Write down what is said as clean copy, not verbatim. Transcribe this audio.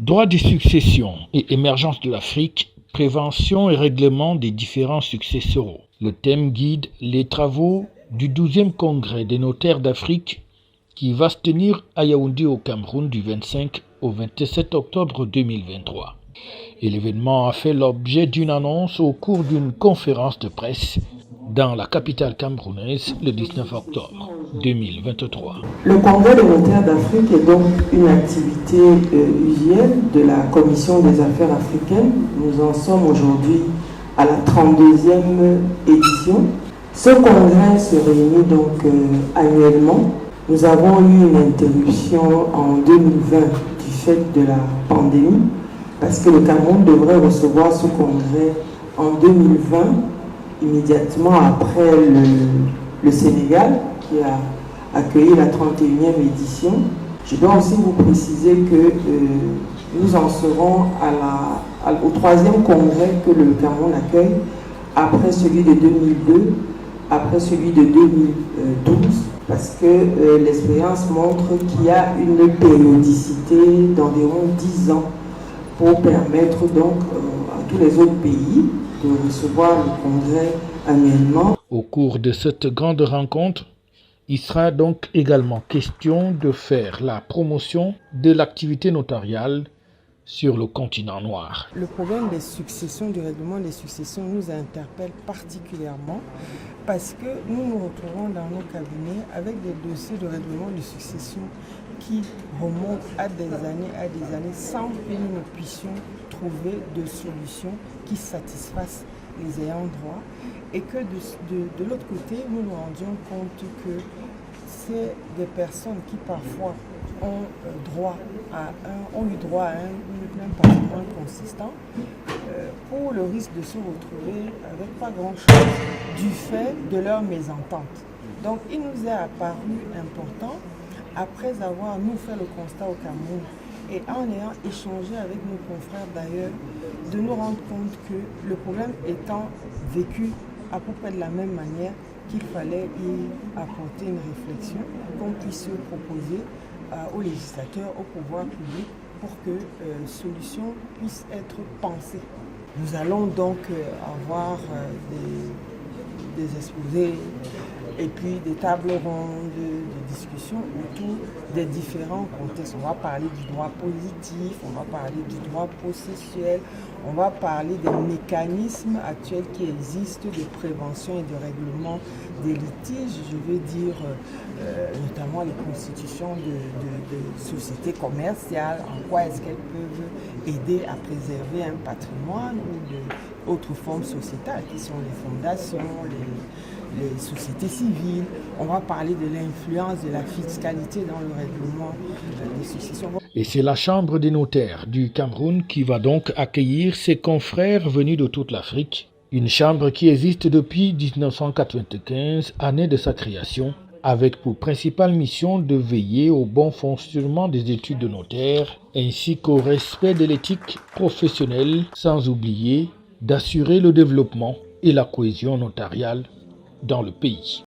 Droit des successions et émergence de l'Afrique, prévention et règlement des différends successoraux. Le thème guide les travaux du 12e congrès des notaires d'Afrique qui va se tenir à Yaoundé au Cameroun du 25 au 27 octobre 2023. Et l'événement a fait l'objet d'une annonce au cours d'une conférence de presse dans la capitale camerounaise le 19 octobre 2023. Le Congrès des notaires d'Afrique est donc une activité usuelle de la Commission des affaires africaines. Nous en sommes aujourd'hui à la 32e édition. Ce congrès se réunit donc annuellement. Nous avons eu une interruption en 2020 du fait de la pandémie parce que le Cameroun devrait recevoir ce congrès en 2020, immédiatement après le Sénégal qui a accueilli la 31e édition. Je dois aussi vous préciser que nous en serons au 3e congrès que le Cameroun accueille, après celui de 2002, après celui de 2012, parce que l'expérience montre qu'il y a une périodicité d'environ 10 ans pour permettre donc à tous les autres pays de recevoir le congrès annuellement. Au cours de cette grande rencontre, il sera donc également question de faire la promotion de l'activité notariale sur le continent noir. Le problème des successions, du règlement des successions nous interpelle particulièrement parce que nous nous retrouvons dans nos cabinets avec des dossiers de règlement de succession qui remontent à des années sans que nous ne puissions trouver de solutions qui satisfassent les ayants droit et que de l'autre côté, nous nous rendions compte que c'est des personnes qui parfois ont eu droit à un patrimoine consistant pour le risque de se retrouver avec pas grand-chose du fait de leur mésentente. Donc il nous est apparu important, après avoir nous fait le constat au Cameroun et en ayant échangé avec nos confrères d'ailleurs, de nous rendre compte que le problème étant vécu à peu près de la même manière, qu'il fallait y apporter une réflexion, qu'on puisse proposer aux législateurs, au pouvoir public, pour que solutions puissent être pensées. Nous allons donc avoir des exposés et puis des tables rondes, des discussions autour des différents contextes. On va parler du droit positif, on va parler du droit processuel, on va parler des mécanismes actuels qui existent de prévention et de règlement des litiges, je veux dire notamment les constitutions de sociétés commerciales, en quoi est-ce qu'elles peuvent aider à préserver un patrimoine ou d'autres formes sociétales qui sont les fondations, les sociétés civiles. On va parler de l'influence de la fiscalité dans le règlement des successions. Et c'est la Chambre des notaires du Cameroun qui va donc accueillir ses confrères venus de toute l'Afrique. Une chambre qui existe depuis 1995, année de sa création, avec pour principale mission de veiller au bon fonctionnement des études de notaire ainsi qu'au respect de l'éthique professionnelle, sans oublier d'assurer le développement et la cohésion notariale dans le pays.